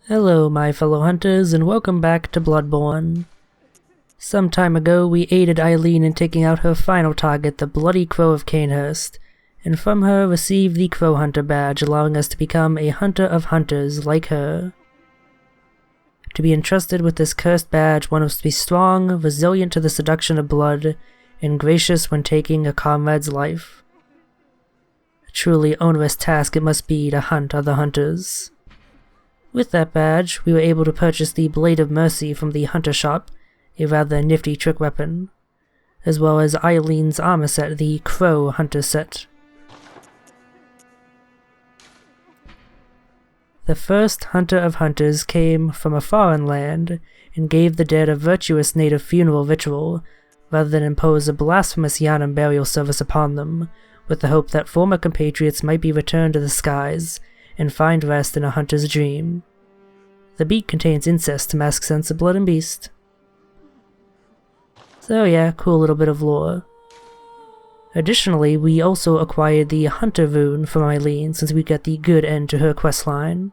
Hello my fellow hunters and welcome back to Bloodborne. Some time ago we aided Eileen in taking out her final target, the Bloody Crow of Canehurst, and from her received the Crow Hunter badge, allowing us to become a hunter of hunters like her. To be entrusted with this cursed badge, one must be strong, resilient to the seduction of blood, and gracious when taking a comrade's life. A truly onerous task it must be to hunt other hunters. With that badge, we were able to purchase the Blade of Mercy from the Hunter Shop, a rather nifty trick weapon, as well as Eileen's armor set, the Crow Hunter set. The first Hunter of Hunters came from a foreign land and gave the dead a virtuous native funeral ritual, rather than impose a blasphemous Yharnam burial service upon them, with the hope that former compatriots might be returned to the skies and find rest in a hunter's dream. The beak contains incest to mask sense of blood and beast. So yeah, cool little bit of lore. Additionally, we also acquired the Hunter rune from Eileen since we got the good end to her questline.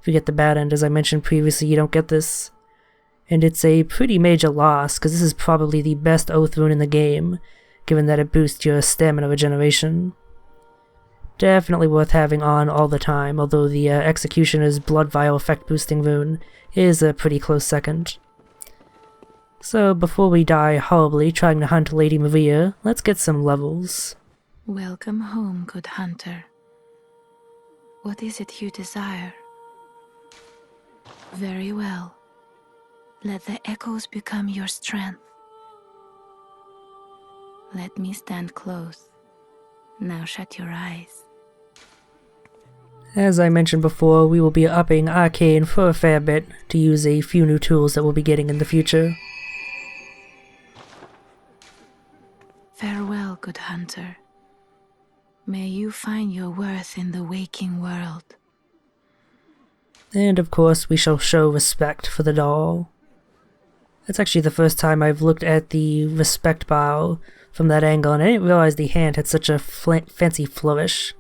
If you get the bad end, as I mentioned previously, you don't get this. And it's a pretty major loss, because this is probably the best oath rune in the game, given that it boosts your stamina regeneration. Definitely worth having on all the time, although the Executioner's Blood Vial effect boosting rune is a pretty close second. So before we die horribly trying to hunt Lady Maria, let's get some levels. Welcome home, good hunter. What is it you desire? Very well. Let the echoes become your strength. Let me stand close. Now shut your eyes. As I mentioned before, we will be upping Arcane for a fair bit to use a few new tools that we'll be getting in the future. Farewell, good hunter. May you find your worth in the waking world. And of course, we shall show respect for the doll. That's actually the first time I've looked at the respect bar from that angle, and I didn't realize the hand had such a fancy flourish.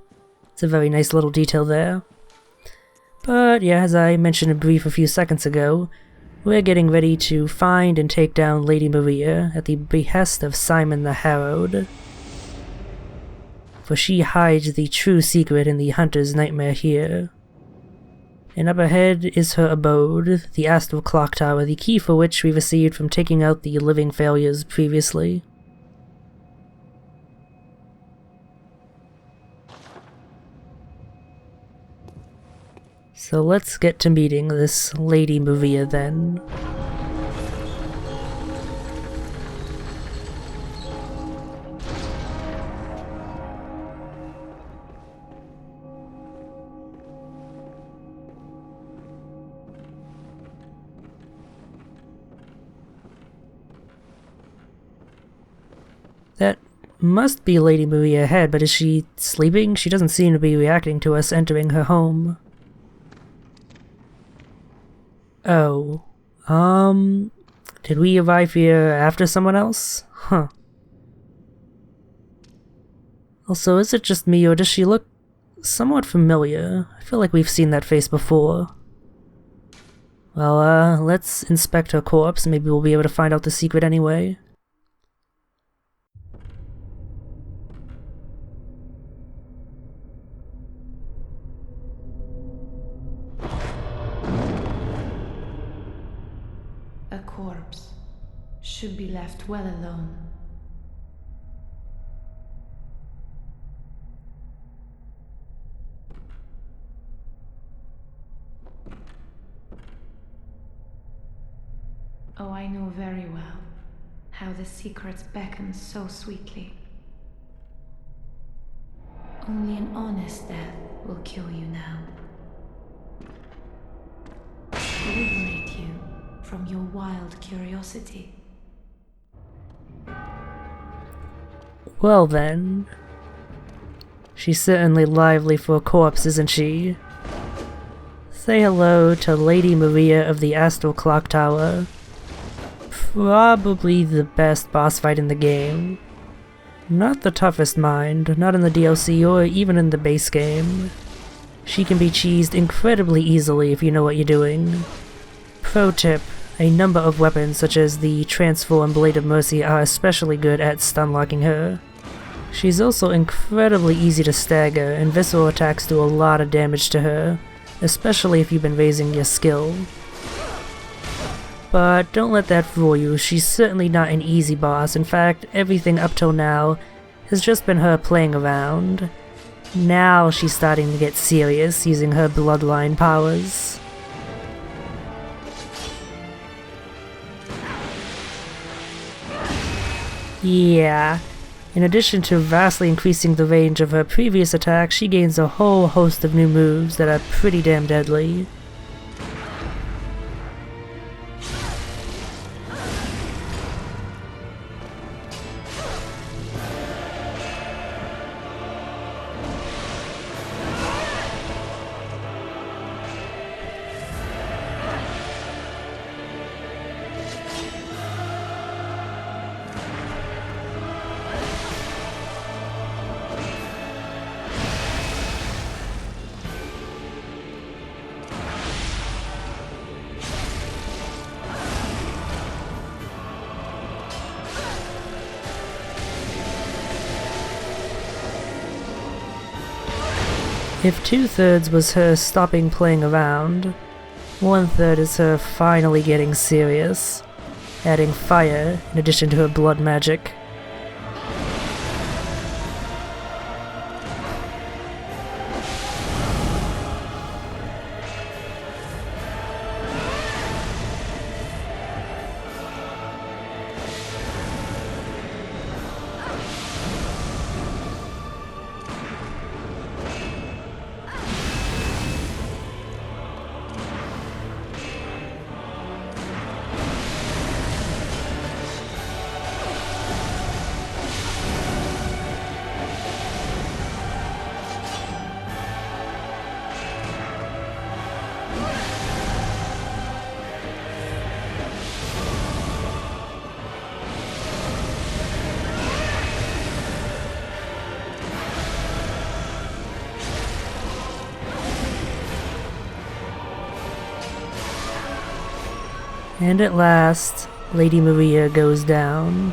It's a very nice little detail there. But yeah, as I mentioned in brief a few seconds ago, we're getting ready to find and take down Lady Maria at the behest of Simon the Harrowed. For she hides the true secret in the hunter's nightmare here. And up ahead is her abode, the Astral Clock Tower, the key for which we received from taking out the living failures previously. So let's get to meeting this Lady Maria then. That must be Lady Maria ahead, but is she sleeping? She doesn't seem to be reacting to us entering her home. Oh, did we arrive here after someone else? Huh. Also, is it just me, or does she look somewhat familiar? I feel like we've seen that face before. Well, let's inspect her corpse, maybe we'll be able to find out the secret anyway. A corpse should be left well alone. Oh, I know very well how the secrets beckon so sweetly. Only an honest death will kill you now. Liberate you from your wild curiosity. Well then. She's certainly lively for a corpse, isn't she? Say hello to Lady Maria of the Astral Clock Tower. Probably the best boss fight in the game. Not the toughest mind, not in the DLC or even in the base game. She can be cheesed incredibly easily if you know what you're doing. Pro tip, a number of weapons such as the Transform Blade of Mercy are especially good at stun-locking her. She's also incredibly easy to stagger, and visceral attacks do a lot of damage to her, especially if you've been raising your skill. But don't let that fool you, she's certainly not an easy boss. In fact, everything up till now has just been her playing around. Now she's starting to get serious, using her bloodline powers. Yeah. In addition to vastly increasing the range of her previous attacks, she gains a whole host of new moves that are pretty damn deadly. If 2/3 was her stopping playing around, 1/3 is her finally getting serious, adding fire in addition to her blood magic. And at last, Lady Maria goes down.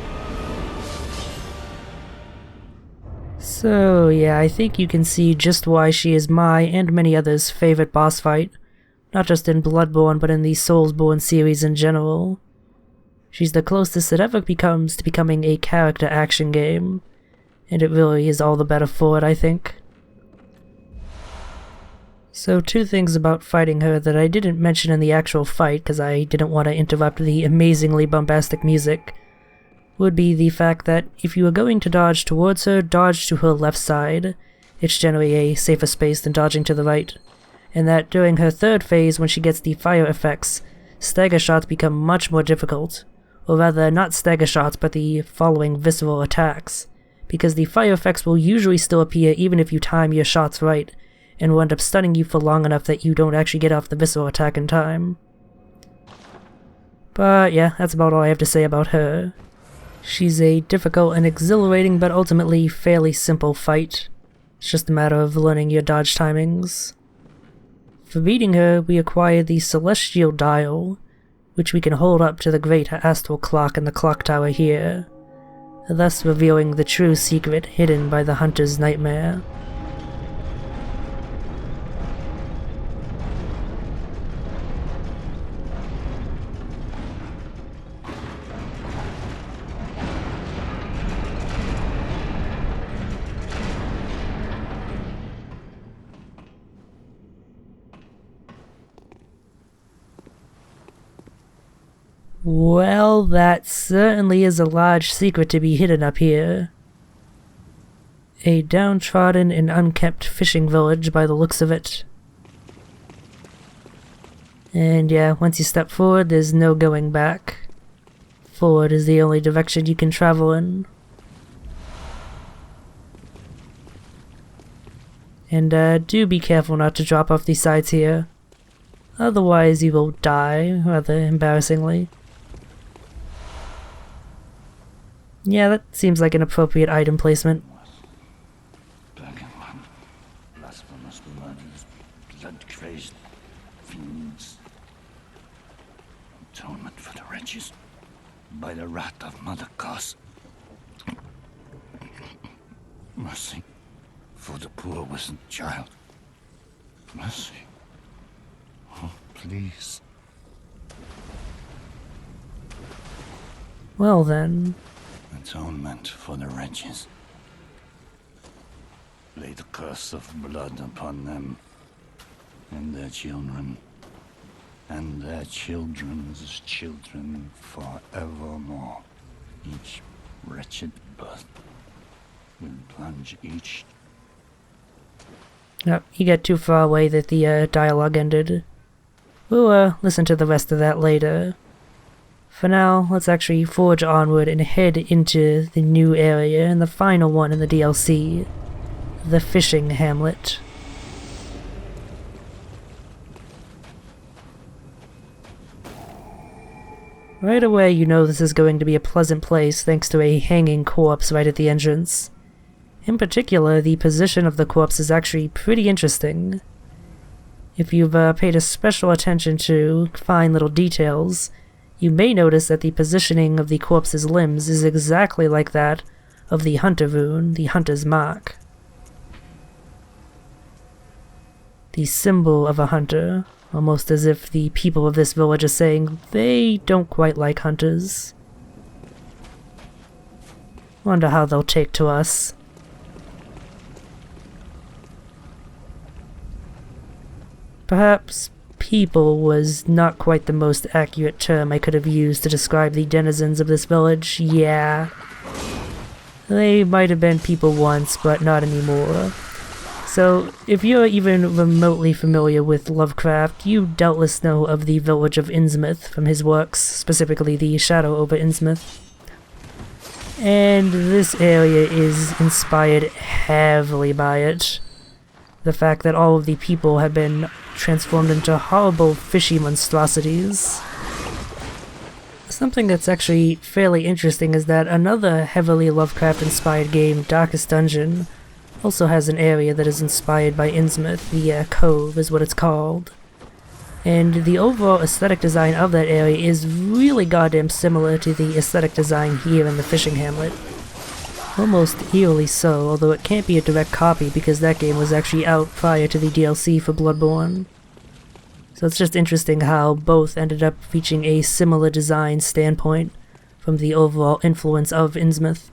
So yeah, I think you can see just why she is my and many others' favorite boss fight, not just in Bloodborne but in the Soulsborne series in general. She's the closest it ever becomes to becoming a character action game, and it really is all the better for it, I think. So 2 things about fighting her that I didn't mention in the actual fight because I didn't want to interrupt the amazingly bombastic music would be the fact that if you are going to dodge towards her, dodge to her left side. It's generally a safer space than dodging to the right. And that during her 3rd phase, when she gets the fire effects, stagger shots become much more difficult. Or rather, not stagger shots, but the following visceral attacks. Because the fire effects will usually still appear even if you time your shots right, and will end up stunning you for long enough that you don't actually get off the visceral attack in time. But yeah, that's about all I have to say about her. She's a difficult and exhilarating but ultimately fairly simple fight. It's just a matter of learning your dodge timings. For beating her, we acquire the Celestial Dial, which we can hold up to the great astral clock in the clock tower here, thus revealing the true secret hidden by the hunter's nightmare. Well, that certainly is a large secret to be hidden up here. A downtrodden and unkempt fishing village by the looks of it. And yeah, once you step forward, there's no going back. Forward is the only direction you can travel in. And do be careful not to drop off these sides here. Otherwise you will die, rather embarrassingly. Yeah, that seems like an appropriate item placement. crazed fiends. Atonement for the wretches by the wrath of Mother Goss. Mercy for the poor wizened child. Mercy. Oh, please. Well then. Atonement for the wretches. Lay the curse of blood upon them and their children and their children's children forevermore. Each wretched birth will plunge each. Yep, you get too far away that the dialogue ended. We'll listen to the rest of that later. For now, let's actually forge onward and head into the new area and the final one in the DLC, the Fishing Hamlet. Right away you know this is going to be a pleasant place thanks to a hanging corpse right at the entrance. In particular, the position of the corpse is actually pretty interesting. If you've paid a special attention to fine little details, you may notice that the positioning of the corpse's limbs is exactly like that of the hunter rune, the hunter's mark. The symbol of a hunter, almost as if the people of this village are saying they don't quite like hunters. Wonder how they'll take to us. Perhaps people was not quite the most accurate term I could have used to describe the denizens of this village. Yeah. They might have been people once, but not anymore. So, if you're even remotely familiar with Lovecraft, you doubtless know of the village of Innsmouth from his works, specifically the Shadow over Innsmouth. And this area is inspired heavily by it. The fact that all of the people have been transformed into horrible fishy monstrosities. Something that's actually fairly interesting is that another heavily Lovecraft-inspired game, Darkest Dungeon, also has an area that is inspired by Innsmouth. The Cove is what it's called. And the overall aesthetic design of that area is really goddamn similar to the aesthetic design here in the Fishing Hamlet. Almost eerily so, although it can't be a direct copy because that game was actually out prior to the DLC for Bloodborne. So it's just interesting how both ended up reaching a similar design standpoint from the overall influence of Innsmouth.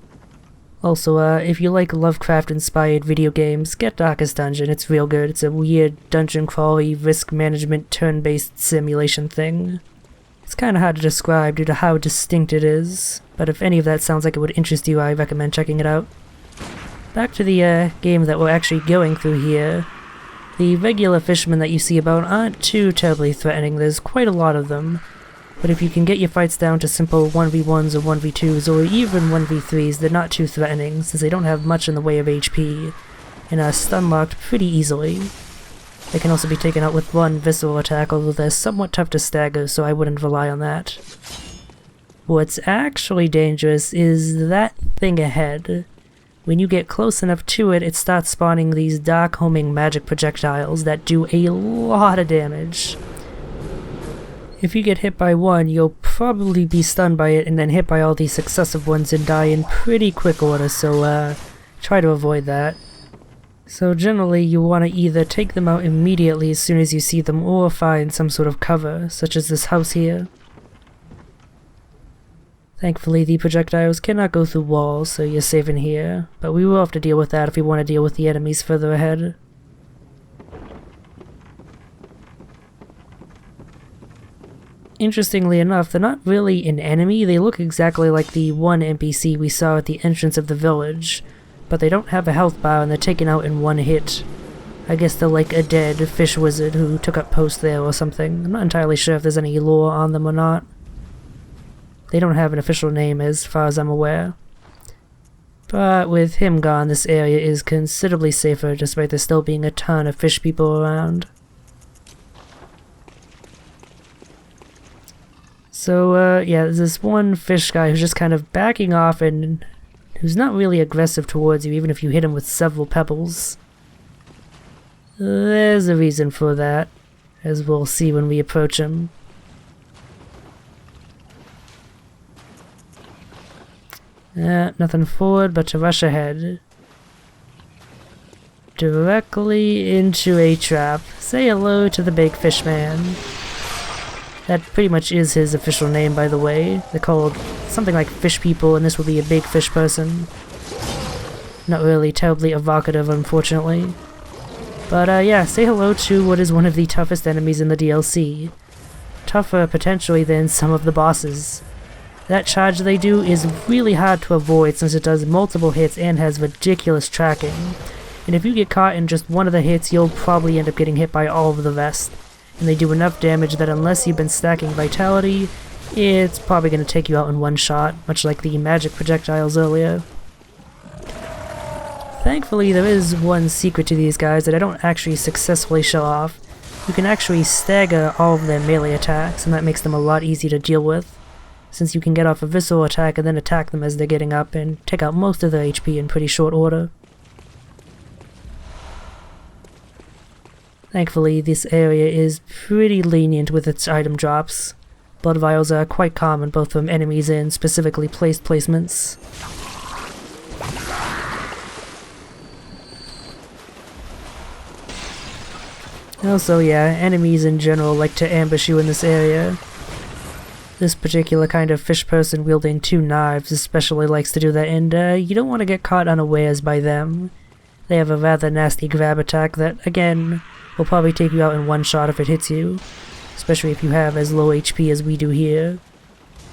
Also, if you like Lovecraft-inspired video games, get Darkest Dungeon, it's real good. It's a weird dungeon crawly, risk management, turn-based simulation thing. It's kinda hard to describe due to how distinct it is, but if any of that sounds like it would interest you, I recommend checking it out. Back to the game that we're actually going through here. The regular fishermen that you see about aren't too terribly threatening, there's quite a lot of them. But if you can get your fights down to simple 1v1s or 1v2s or even 1v3s, they're not too threatening, since they don't have much in the way of HP, and are stun-locked pretty easily. They can also be taken out with one visceral attack, although they're somewhat tough to stagger, so I wouldn't rely on that. What's actually dangerous is that thing ahead. When you get close enough to it, it starts spawning these dark homing magic projectiles that do a lot of damage. If you get hit by one, you'll probably be stunned by it and then hit by all these successive ones and die in pretty quick order, so try to avoid that. So generally you want to either take them out immediately as soon as you see them or find some sort of cover, such as this house here. Thankfully the projectiles cannot go through walls, so you're safe in here, but we will have to deal with that if we want to deal with the enemies further ahead. Interestingly enough, they're not really an enemy, they look exactly like the one NPC we saw at the entrance of the village, but they don't have a health bar and they're taken out in one hit. I guess they're like a dead fish wizard who took up post there or something. I'm not entirely sure if there's any lore on them or not. They don't have an official name as far as I'm aware. But with him gone, this area is considerably safer despite there still being a ton of fish people around. So, yeah, there's this one fish guy who's just kind of backing off and who's not really aggressive towards you, even if you hit him with several pebbles. There's a reason for that, as we'll see when we approach him. Nothing forward but to rush ahead. Directly into a trap. Say hello to the big fish man. That pretty much is his official name, by the way. They're called something like fish people, and this would be a big fish person. Not really terribly evocative, unfortunately. But yeah, say hello to what is one of the toughest enemies in the DLC. Tougher, potentially, than some of the bosses. That charge they do is really hard to avoid since it does multiple hits and has ridiculous tracking. And if you get caught in just one of the hits, you'll probably end up getting hit by all of the rest. And they do enough damage that unless you've been stacking vitality, it's probably going to take you out in one shot, much like the magic projectiles earlier. Thankfully, there is one secret to these guys that I don't actually successfully show off. You can actually stagger all of their melee attacks, and that makes them a lot easier to deal with, since you can get off a visceral attack and then attack them as they're getting up and take out most of their HP in pretty short order. Thankfully, this area is pretty lenient with its item drops. Blood vials are quite common both from enemies and specifically placed placements. Also, yeah, enemies in general like to ambush you in this area. This particular kind of fish person wielding two knives especially likes to do that, and you don't want to get caught unawares by them. They have a rather nasty grab attack that, again, will probably take you out in one shot if it hits you, especially if you have as low HP as we do here.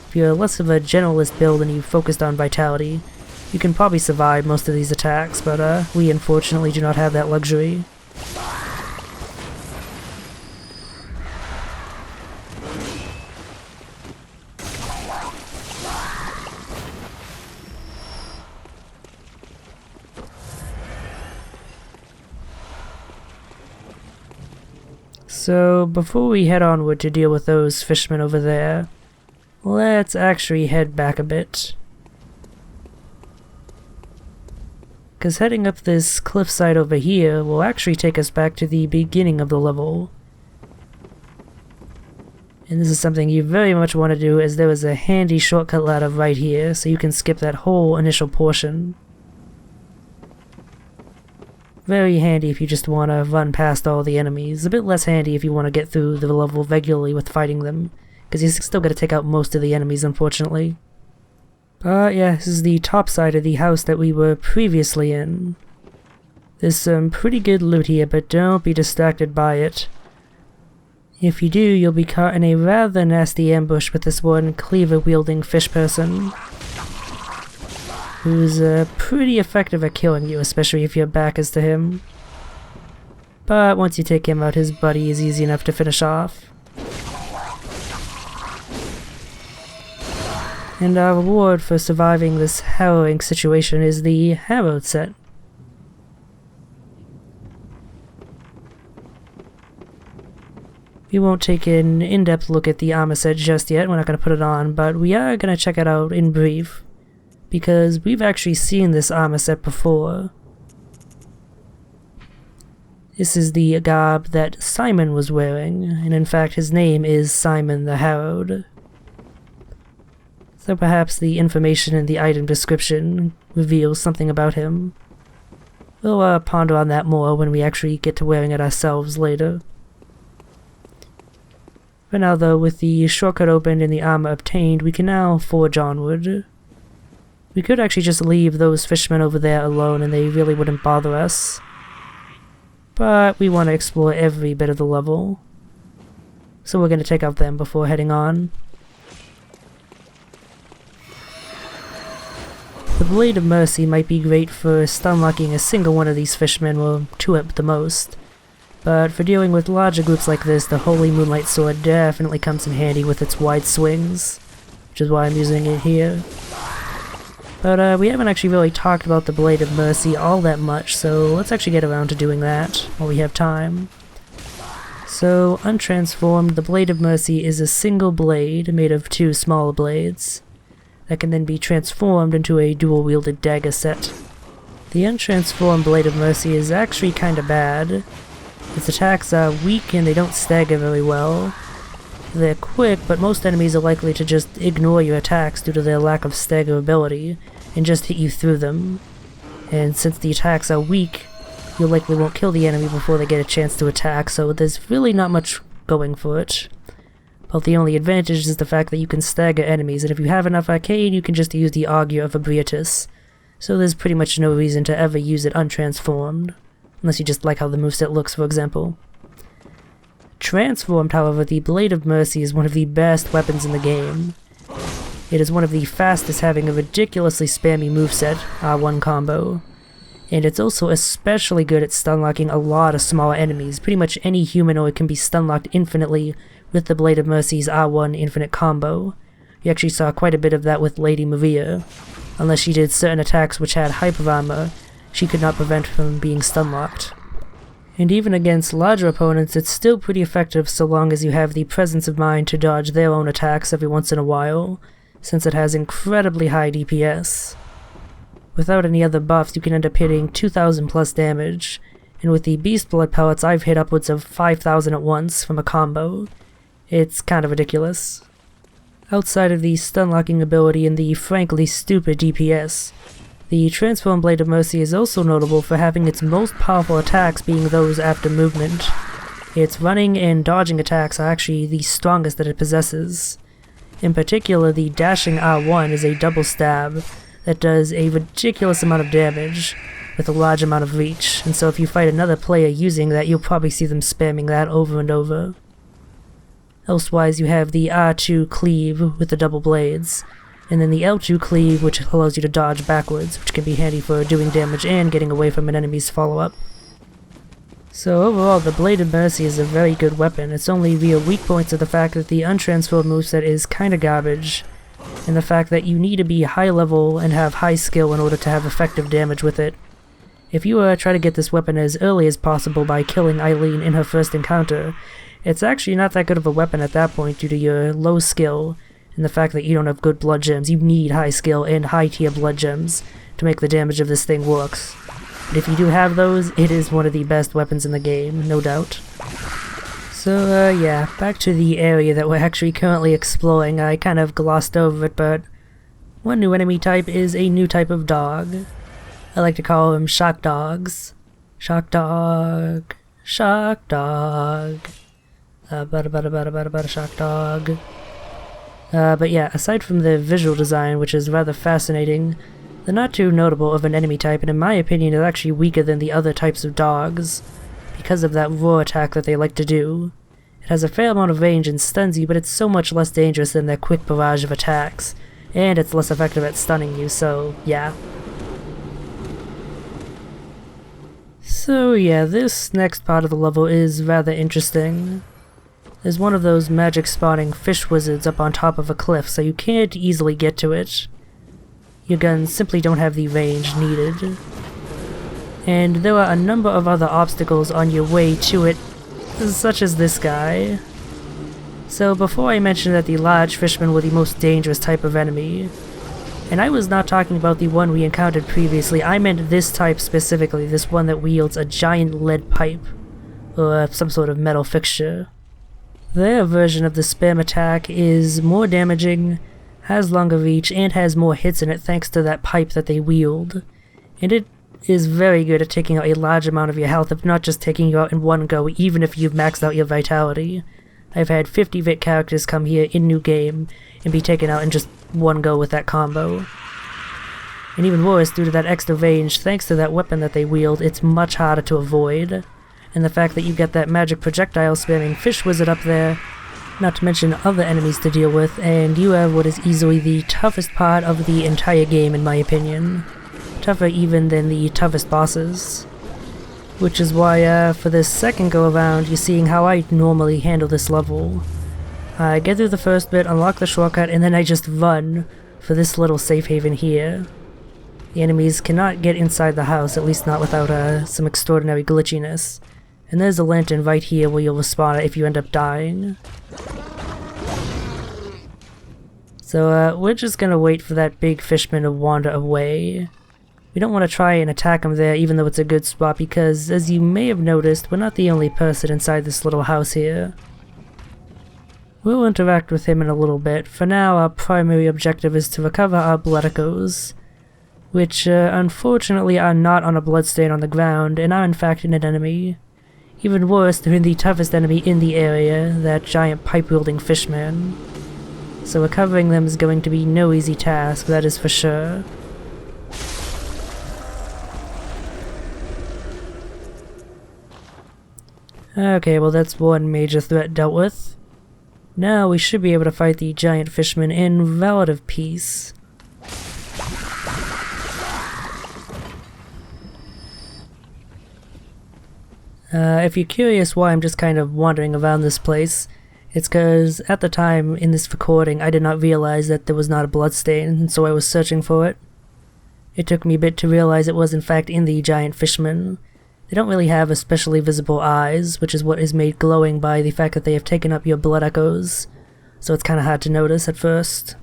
If you're less of a generalist build and you focused on vitality, you can probably survive most of these attacks, but we unfortunately do not have that luxury. So, before we head onward to deal with those fishmen over there, let's actually head back a bit. Because heading up this cliffside over here will actually take us back to the beginning of the level. And this is something you very much want to do, as there is a handy shortcut ladder right here, so you can skip that whole initial portion. Very handy if you just want to run past all the enemies. A bit less handy if you want to get through the level regularly with fighting them, because you're still going to take out most of the enemies, unfortunately. But yeah, this is the top side of the house that we were previously in. There's some pretty good loot here, but don't be distracted by it. If you do, you'll be caught in a rather nasty ambush with this one cleaver-wielding fish person, who's pretty effective at killing you, especially if your back is to him. But once you take him out, his buddy is easy enough to finish off. And our reward for surviving this harrowing situation is the Harrowed set. We won't take an in-depth look at the armor set just yet, we're not going to put it on, but we are going to check it out in brief, because we've actually seen this armor set before. This is the garb that Simon was wearing, and in fact his name is Simon the Harrowed. So perhaps the information in the item description reveals something about him. We'll ponder on that more when we actually get to wearing it ourselves later. For now though, with the shortcut opened and the armor obtained, we can now forge onward. We could actually just leave those fishermen over there alone and they really wouldn't bother us. But we want to explore every bit of the level, so we're going to take out them before heading on. The Blade of Mercy might be great for stun-locking a single one of these fishermen, or two at the most. But for dealing with larger groups like this, the Holy Moonlight Sword definitely comes in handy with its wide swings, which is why I'm using it here. But we haven't actually really talked about the Blade of Mercy all that much, so let's actually get around to doing that while we have time. So, untransformed, the Blade of Mercy is a single blade made of two smaller blades that can then be transformed into a dual-wielded dagger set. The untransformed Blade of Mercy is actually kinda bad, Its attacks are weak and they don't stagger very well. They're quick, but most enemies are likely to just ignore your attacks due to their lack of staggerability and just hit you through them. And since the attacks are weak, you likely won't kill the enemy before they get a chance to attack, so there's really not much going for it. But the only advantage is the fact that you can stagger enemies, and if you have enough arcane, you can just use the Augur of Ebrietas. So there's pretty much no reason to ever use it untransformed. Unless you just like how the moveset looks, for example. Transformed, however, the Blade of Mercy is one of the best weapons in the game. It is one of the fastest, having a ridiculously spammy moveset, R1 combo. And it's also especially good at stunlocking a lot of smaller enemies. Pretty much any humanoid can be stunlocked infinitely with the Blade of Mercy's R1 infinite combo. You actually saw quite a bit of that with Lady Maria. Unless she did certain attacks which had hyper armor, she could not prevent from being stunlocked. And even against larger opponents, it's still pretty effective so long as you have the presence of mind to dodge their own attacks every once in a while, since it has incredibly high DPS. Without any other buffs, you can end up hitting 2,000 plus damage, and with the Beast Blood pellets, I've hit upwards of 5,000 at once from a combo. It's kind of ridiculous. Outside of the stunlocking ability and the frankly stupid DPS, the Transformed Blade of Mercy is also notable for having its most powerful attacks being those after movement. Its running and dodging attacks are actually the strongest that it possesses. In particular, the dashing R1 is a double stab that does a ridiculous amount of damage with a large amount of reach, and so if you fight another player using that, you'll probably see them spamming that over and over. Elsewise, you have the R2 cleave with the double blades, and then the L2 cleave, which allows you to dodge backwards, which can be handy for doing damage and getting away from an enemy's follow-up. So overall, the Blade of Mercy is a very good weapon. Its only real weak points are the fact that the untransformed moveset is kinda garbage, and the fact that you need to be high level and have high skill in order to have effective damage with it. If you try to get this weapon as early as possible by killing Eileen in her first encounter, it's actually not that good of a weapon at that point due to your low skill and the fact that you don't have good blood gems. You need high skill and high tier blood gems to make the damage of this thing works. But if you do have those, it is one of the best weapons in the game, no doubt. So yeah, back to the area that we're actually currently exploring. I kind of glossed over it, but one new enemy type is a new type of dog. I like to call them shock dogs. Shock dog. Shock dog. Shock dog. But yeah, aside from the visual design, which is rather fascinating, they're not too notable of an enemy type, and in my opinion is actually weaker than the other types of dogs, because of that roar attack that they like to do. It has a fair amount of range and stuns you, but it's so much less dangerous than their quick barrage of attacks, and it's less effective at stunning you, so yeah. So yeah, this next part of the level is rather interesting. There's one of those magic spawning fish wizards up on top of a cliff, so you can't easily get to it. Your guns simply don't have the range needed. And there are a number of other obstacles on your way to it, such as this guy. So before I mentioned that the large fishmen were the most dangerous type of enemy, and I was not talking about the one we encountered previously, I meant this type specifically, this one that wields a giant lead pipe, or some sort of metal fixture. Their version of the spam attack is more damaging, has longer reach, and has more hits in it thanks to that pipe that they wield. And it is very good at taking out a large amount of your health, if not just taking you out in one go, even if you've maxed out your vitality. I've had 50 vit characters come here in new game and be taken out in just one go with that combo. And even worse, due to that extra range, thanks to that weapon that they wield, it's much harder to avoid. And the fact that you get that magic projectile spamming fish wizard up there, not to mention other enemies to deal with, and you have what is easily the toughest part of the entire game in my opinion. Tougher even than the toughest bosses. Which is why for this second go around, you're seeing how I normally handle this level. I get through the first bit, unlock the shortcut, and then I just run for this little safe haven here. The enemies cannot get inside the house, at least not without some extraordinary glitchiness. And there's a lantern right here where you'll respawn if you end up dying. So we're just gonna wait for that big fishman to wander away. We don't want to try and attack him there even though it's a good spot because, as you may have noticed, we're not the only person inside this little house here. We'll interact with him in a little bit. For now, our primary objective is to recover our blood echoes, which unfortunately are not on a bloodstain on the ground and are in fact an enemy. Even worse, they're the toughest enemy in the area, that giant pipe-wielding fishman. So recovering them is going to be no easy task, that is for sure. Okay, well that's one major threat dealt with. Now we should be able to fight the giant fishman in relative peace. If you're curious why I'm just kind of wandering around this place, it's because at the time in this recording I did not realize that there was not a bloodstain, and so I was searching for it. It took me a bit to realize it was in fact in the giant fishman. They don't really have especially visible eyes, which is what is made glowing by the fact that they have taken up your blood echoes, so it's kinda hard to notice at first.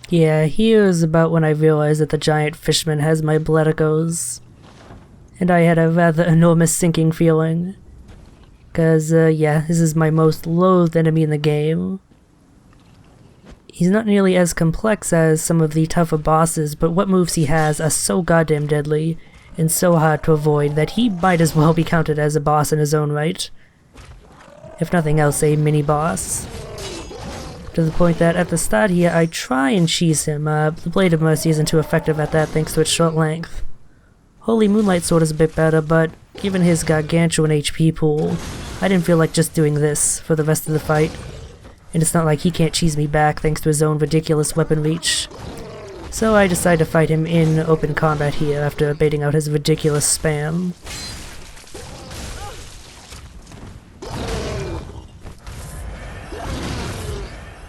Yeah, here's about when I realized that the giant fishman has my blood echoes. And I had a rather enormous sinking feeling. Cause, yeah, this is my most loathed enemy in the game. He's not nearly as complex as some of the tougher bosses, but what moves he has are so goddamn deadly, and so hard to avoid, that he might as well be counted as a boss in his own right. If nothing else, a mini-boss. To the point that at the start here, I try and cheese him. The Blade of Mercy isn't too effective at that thanks to its short length. Holy Moonlight Sword is a bit better, but given his gargantuan HP pool, I didn't feel like just doing this for the rest of the fight. And it's not like he can't cheese me back thanks to his own ridiculous weapon reach. So I decided to fight him in open combat here after baiting out his ridiculous spam.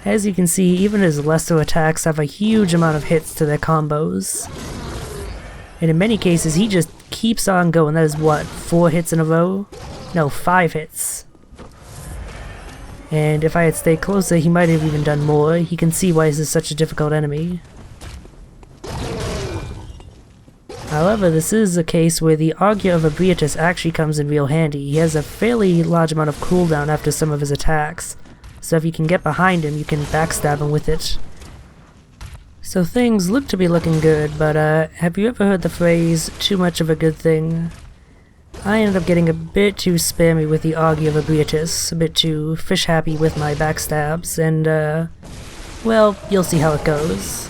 As you can see, even his lesser attacks have a huge amount of hits to their combos. And in many cases, he just keeps on going. That is what, 4 hits in a row? No, 5 hits. And if I had stayed closer, he might have even done more. You can see why this is such a difficult enemy. However, this is a case where the Augur of Ebrietas actually comes in real handy. He has a fairly large amount of cooldown after some of his attacks. So if you can get behind him, you can backstab him with it. So things look to be looking good, but have you ever heard the phrase, too much of a good thing? I ended up getting a bit too spammy with the Augur of Ebrietas, a bit too fish-happy with my backstabs, and well, you'll see how it goes.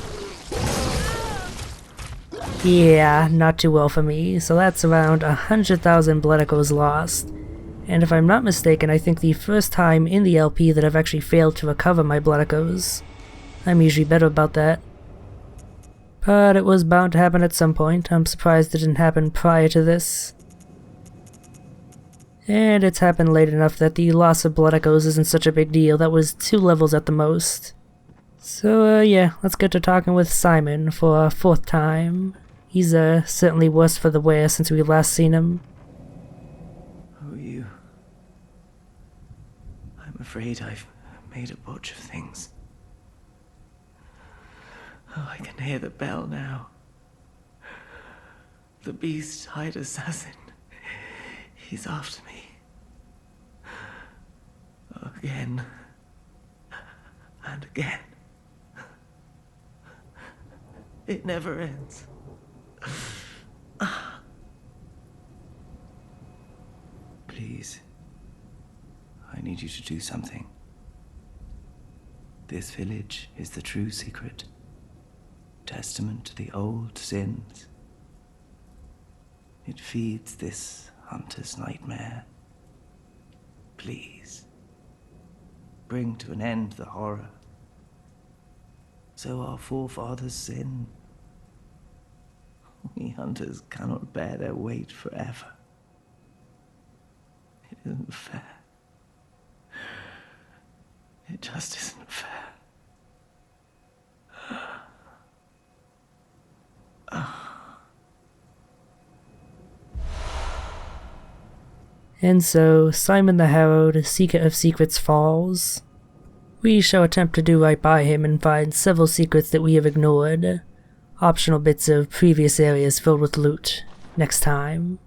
Yeah, not too well for me, so that's around 100,000 blood echoes lost. And if I'm not mistaken, I think the first time in the LP that I've actually failed to recover my blood echoes. I'm usually better about that. But it was bound to happen at some point. I'm surprised it didn't happen prior to this. And it's happened late enough that the loss of blood echoes isn't such a big deal. That was 2 levels at the most. So yeah, let's get to talking with Simon for a 4th time. He's certainly worse for the wear since we've last seen him. Who are you? I'm afraid I've made a botch of things. Oh, I can hear the bell now. The beast-eyed assassin. He's after me. Again. And again. It never ends. Please. I need you to do something. This village is the true secret. Testament to the old sins. It feeds this hunter's nightmare. Please. Bring to an end the horror. So our forefathers sin. We hunters cannot bear their weight forever. It isn't fair. It just isn't fair. And so, Simon the Herald, Seeker of Secrets, falls. We shall attempt to do right by him and find several secrets that we have ignored. Optional bits of previous areas filled with loot. Next time.